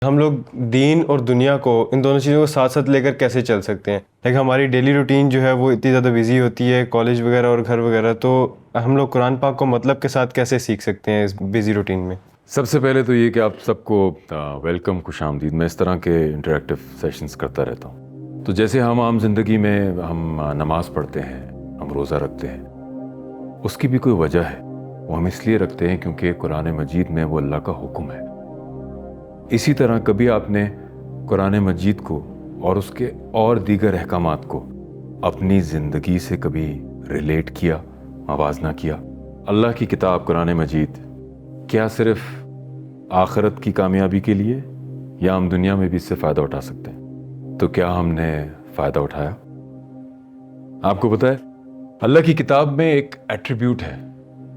ہم لوگ دین اور دنیا کو ان دونوں چیزوں کو ساتھ ساتھ لے کر کیسے چل سکتے ہیں؟ لیکن ہماری ڈیلی روٹین جو ہے وہ اتنی زیادہ بزی ہوتی ہے، کالج وغیرہ اور گھر وغیرہ، تو ہم لوگ قرآن پاک کو مطلب کے ساتھ کیسے سیکھ سکتے ہیں اس بزی روٹین میں؟ سب سے پہلے تو یہ کہ آپ سب کو ویلکم، خوش آمدید۔ میں اس طرح کے انٹریکٹیو سیشنز کرتا رہتا ہوں۔ تو جیسے ہم عام زندگی میں ہم نماز پڑھتے ہیں، ہم روزہ رکھتے ہیں، اس کی بھی کوئی وجہ ہے۔ وہ ہم اس لیے رکھتے ہیں کیونکہ قرآن مجید میں وہ اللہ کا حکم ہے۔ اسی طرح کبھی آپ نے قرآن مجید کو اور اس کے اور دیگر احکامات کو اپنی زندگی سے کبھی ریلیٹ کیا، موازنہ کیا؟ اللہ کی کتاب قرآن مجید کیا صرف آخرت کی کامیابی کے لیے، یا ہم دنیا میں بھی اس سے فائدہ اٹھا سکتے ہیں؟ تو کیا ہم نے فائدہ اٹھایا؟ آپ کو پتہ ہے اللہ کی کتاب میں ایک ایٹریبیوٹ ہے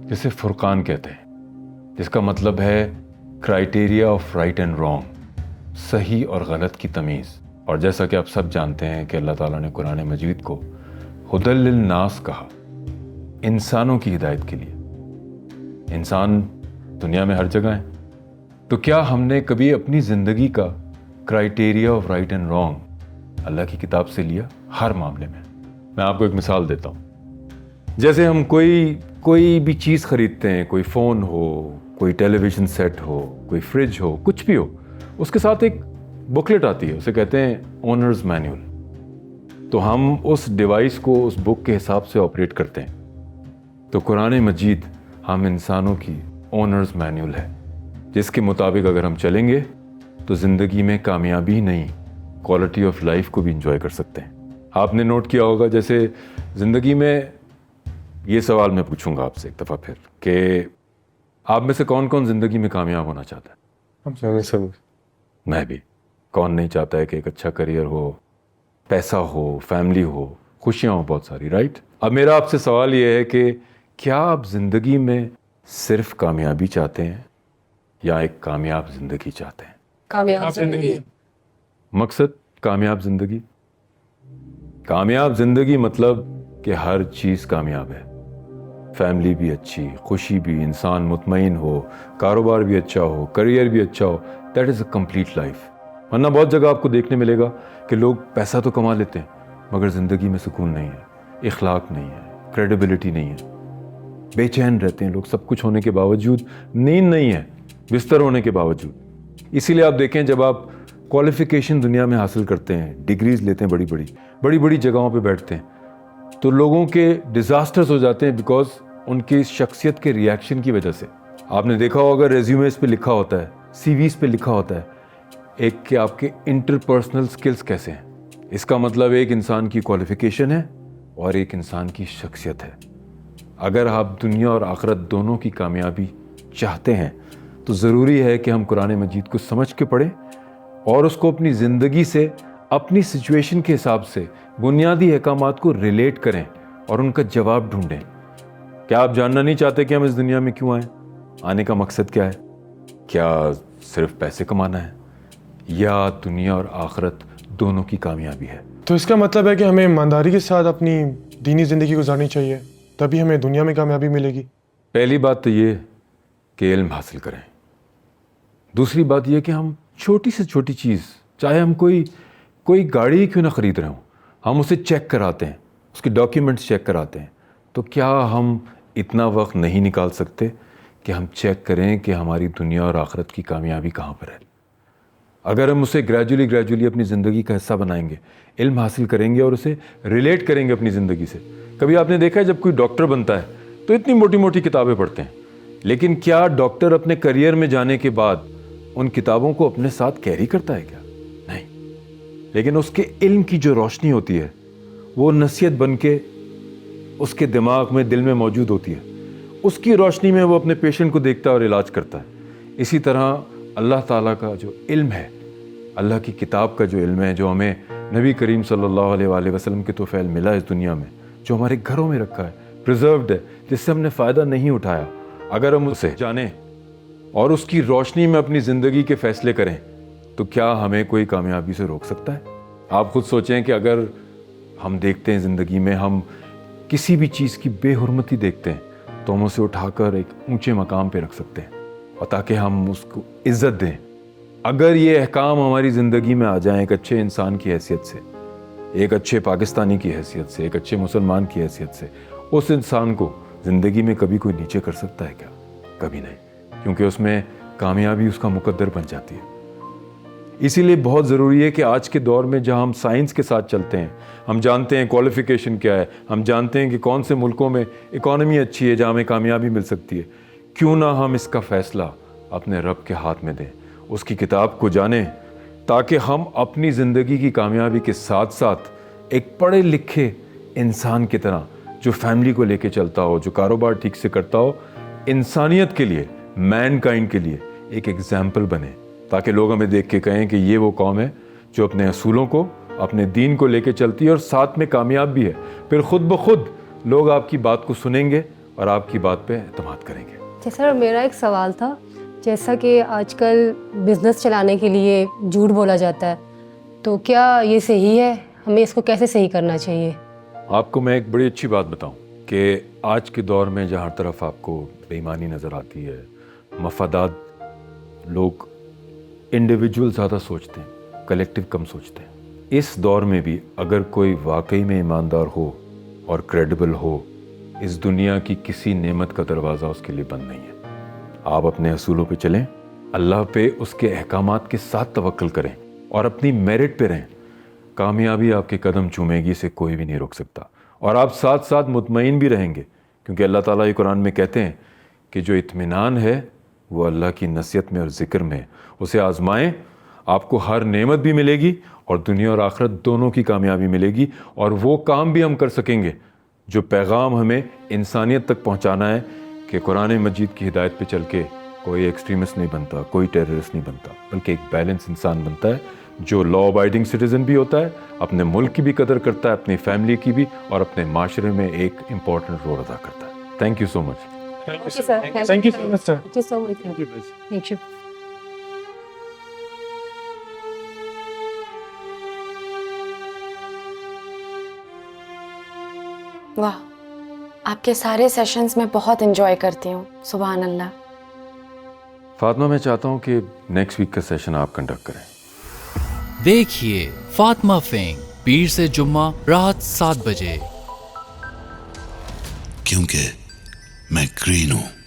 جسے فرقان کہتے ہیں، جس کا مطلب ہے criteria of right and wrong, صحیح اور غلط کی تمیز۔ اور جیسا کہ آپ سب جانتے ہیں کہ اللہ تعالیٰ نے قرآن مجید کو ہدی للناس کہا، انسانوں کی ہدایت کے لیے۔ انسان دنیا میں ہر جگہ ہیں، تو کیا ہم نے کبھی اپنی زندگی کا criteria of right and wrong اللہ کی کتاب سے لیا؟ ہر معاملے میں۔ میں آپ کو ایک مثال دیتا ہوں۔ جیسے ہم کوئی بھی چیز خریدتے ہیں، کوئی فون ہو، کوئی ٹیلی ویژن سیٹ ہو، کوئی فریج ہو، کچھ بھی ہو، اس کے ساتھ ایک بکلیٹ آتی ہے، اسے کہتے ہیں اونرز مینول۔ تو ہم اس ڈیوائس کو اس بک کے حساب سے آپریٹ کرتے ہیں۔ تو قرآن مجید ہم انسانوں کی اونرز مینول ہے، جس کے مطابق اگر ہم چلیں گے تو زندگی میں کامیابی نہیں، کوالٹی آف لائف کو بھی انجوائے کر سکتے ہیں۔ آپ نے نوٹ کیا ہوگا، جیسے زندگی میں یہ سوال میں پوچھوں گا آپ سے ایک دفعہ پھر، کہ آپ میں سے کون کون زندگی میں کامیاب ہونا چاہتا ہے؟ ہم چاہیں سب۔ میں بھی۔ کون نہیں چاہتا ہے کہ ایک اچھا کریئر ہو، پیسہ ہو، فیملی ہو، خوشیاں ہوں بہت ساری، رائٹ؟ اب میرا آپ سے سوال یہ ہے کہ کیا آپ زندگی میں صرف کامیابی چاہتے ہیں یا ایک کامیاب زندگی چاہتے ہیں؟ کامیاب زندگی۔ مقصد کامیاب زندگی؟ کامیاب زندگی مطلب کہ ہر چیز کامیاب ہے، فیملی بھی اچھی، خوشی بھی، انسان مطمئن ہو، کاروبار بھی اچھا ہو، کریئر بھی اچھا ہو۔ That is a complete life. ورنہ بہت جگہ آپ کو دیکھنے ملے گا کہ لوگ پیسہ تو کما لیتے ہیں مگر زندگی میں سکون نہیں ہے، اخلاق نہیں ہے، کریڈیبلٹی نہیں ہے، بے چین رہتے ہیں لوگ، سب کچھ ہونے کے باوجود نیند نہیں ہے، بستر ہونے کے باوجود۔ اسی لیے آپ دیکھیں، جب آپ کوالیفیکیشن دنیا میں حاصل کرتے ہیں، ڈگریز لیتے ہیں، بڑی بڑی جگہوں پہ بیٹھتے ہیں، تو لوگوں کے ڈیزاسٹرز ہو جاتے ہیں بیکاز ان کی شخصیت کے ریاکشن کی وجہ سے۔ آپ نے دیکھا ہوگا ریزیومیز پہ لکھا ہوتا ہے، سی ویز پہ لکھا ہوتا ہے ایک کہ آپ کے انٹرپرسنل سکلز کیسے ہیں۔ اس کا مطلب ایک انسان کی کوالیفیکیشن ہے اور ایک انسان کی شخصیت ہے۔ اگر آپ دنیا اور آخرت دونوں کی کامیابی چاہتے ہیں تو ضروری ہے کہ ہم قرآن مجید کو سمجھ کے پڑھیں اور اس کو اپنی زندگی سے، اپنی سچویشن کے حساب سے بنیادی احکامات کو ریلیٹ کریں اور ان کا جواب ڈھونڈیں۔ کیا آپ جاننا نہیں چاہتے کہ ہم اس دنیا میں کیوں آئے؟ آنے کا مقصد کیا ہے؟ کیا صرف پیسے کمانا ہے یا دنیا اور آخرت دونوں کی کامیابی ہے؟ تو اس کا مطلب ہے کہ ہمیں ایمانداری کے ساتھ اپنی دینی زندگی گزارنی چاہیے، تبھی ہمیں دنیا میں کامیابی ملے گی۔ پہلی بات تو یہ کہ علم حاصل کریں۔ دوسری بات یہ کہ ہم چھوٹی سے چھوٹی چیز، چاہے ہم کوئی گاڑی کیوں نہ خرید رہے ہوں، ہم اسے چیک کراتے ہیں، اس کے ڈاکیومنٹس چیک کراتے ہیں۔ تو کیا ہم اتنا وقت نہیں نکال سکتے کہ ہم چیک کریں کہ ہماری دنیا اور آخرت کی کامیابی کہاں پر ہے؟ اگر ہم اسے گریجولی اپنی زندگی کا حصہ بنائیں گے، علم حاصل کریں گے اور اسے ریلیٹ کریں گے اپنی زندگی سے۔ کبھی آپ نے دیکھا ہے جب کوئی ڈاکٹر بنتا ہے تو اتنی موٹی موٹی کتابیں پڑھتے ہیں، لیکن کیا ڈاکٹر اپنے کریئر میں جانے کے بعد ان کتابوں کو اپنے ساتھ کیری کرتا ہے؟ کیا نہیں۔ لیکن اس کے علم کی جو روشنی ہوتی ہے وہ نصیحت بن کے اس کے دماغ میں، دل میں موجود ہوتی ہے۔ اس کی روشنی میں وہ اپنے پیشنٹ کو دیکھتا ہے اور علاج کرتا ہے۔ اسی طرح اللہ تعالیٰ کا جو علم ہے، اللہ کی کتاب کا جو علم ہے، جو ہمیں نبی کریم صلی اللہ علیہ وآلہ وسلم کے توفیل ملا اس دنیا میں، جو ہمارے گھروں میں رکھا ہے، پریزروڈ ہے، جس سے ہم نے فائدہ نہیں اٹھایا، اگر ہم اسے جانیں اور اس کی روشنی میں اپنی زندگی کے فیصلے کریں تو کیا ہمیں کوئی کامیابی سے روک سکتا ہے؟ آپ خود سوچیں کہ اگر ہم دیکھتے ہیں زندگی میں، ہم کسی بھی چیز کی بے حرمتی دیکھتے ہیں تو ہم اسے اٹھا کر ایک اونچے مقام پہ رکھ سکتے ہیں، اور تاکہ ہم اس کو عزت دیں اگر یہ احکام ہماری زندگی میں آ جائیں ایک اچھے انسان کی حیثیت سے، ایک اچھے پاکستانی کی حیثیت سے، ایک اچھے مسلمان کی حیثیت سے، اس انسان کو زندگی میں کبھی کوئی نیچے کر سکتا ہے کیا؟ کبھی نہیں، کیونکہ اس میں کامیابی اس کا مقدر بن جاتی ہے۔ اسی لیے بہت ضروری ہے کہ آج کے دور میں جہاں ہم سائنس کے ساتھ چلتے ہیں، ہم جانتے ہیں کوالیفیکیشن کیا ہے، ہم جانتے ہیں کہ کون سے ملکوں میں اکانومی اچھی ہے جہاں ہمیں کامیابی مل سکتی ہے، کیوں نہ ہم اس کا فیصلہ اپنے رب کے ہاتھ میں دیں، اس کی کتاب کو جانیں، تاکہ ہم اپنی زندگی کی کامیابی کے ساتھ ساتھ ایک پڑھے لکھے انسان کی طرح جو فیملی کو لے کے چلتا ہو، جو کاروبار ٹھیک سے کرتا ہو، انسانیت کے لیے، مین کائنڈ کے لیے ایک ایگزامپل بنے، تاکہ لوگ ہمیں دیکھ کے کہیں کہ یہ وہ قوم ہے جو اپنے اصولوں کو، اپنے دین کو لے کے چلتی ہے اور ساتھ میں کامیاب بھی ہے۔ پھر خود بخود لوگ آپ کی بات کو سنیں گے اور آپ کی بات پہ اعتماد کریں گے۔ جی سر، میرا ایک سوال تھا، جیسا کہ آج کل بزنس چلانے کے لیے جھوٹ بولا جاتا ہے، تو کیا یہ صحیح ہے؟ ہمیں اس کو کیسے صحیح کرنا چاہیے؟ آپ کو میں ایک بڑی اچھی بات بتاؤں کہ آج کے دور میں جہاں طرف آپ کو بے ایمانی نظر آتی ہے، مفادات، لوگ انڈیویجول زیادہ سوچتے ہیں، کلیکٹیو کم سوچتے ہیں، اس دور میں بھی اگر کوئی واقعی میں ایماندار ہو اور کریڈیبل ہو، اس دنیا کی کسی نعمت کا دروازہ اس کے لیے بند نہیں ہے۔ آپ اپنے اصولوں پہ چلیں، اللہ پہ اس کے احکامات کے ساتھ توکل کریں اور اپنی میرٹ پہ رہیں، کامیابی آپ کے قدم چومے گی، اسے کوئی بھی نہیں روک سکتا، اور آپ ساتھ ساتھ مطمئن بھی رہیں گے، کیونکہ اللہ تعالیٰ قرآن میں کہتے ہیں کہ جو اطمینان ہے وہ اللہ کی نصیحت میں اور ذکر میں ہے، اسے آزمائیں، آپ کو ہر نعمت بھی ملے گی اور دنیا اور آخرت دونوں کی کامیابی ملے گی، اور وہ کام بھی ہم کر سکیں گے جو پیغام ہمیں انسانیت تک پہنچانا ہے، کہ قرآن مجید کی ہدایت پہ چل کے کوئی ایکسٹریمسٹ نہیں بنتا، کوئی ٹیررسٹ نہیں بنتا، بلکہ ایک بیلنس انسان بنتا ہے جو لا ابائڈنگ سٹیزن بھی ہوتا ہے، اپنے ملک کی بھی قدر کرتا ہے، اپنی فیملی کی بھی، اور اپنے معاشرے میں ایک امپورٹنٹ رول ادا کرتا ہے۔ Thank you so much. Thank you so much, sir. Thank you so much. Thank you, guys. Thank you. واہ، آپ کے سارے سیشنز میں بہت انجوائے کرتی ہوں، سبحان اللہ۔ فاطمہ، میں چاہتا ہوں کہ نیکسٹ ویک کا سیشن آپ کنڈکٹ کریں۔ دیکھیے فاطمہ فنگ پیر سے جمعہ رات 7 بجے، کیونکہ میں گرین ہوں۔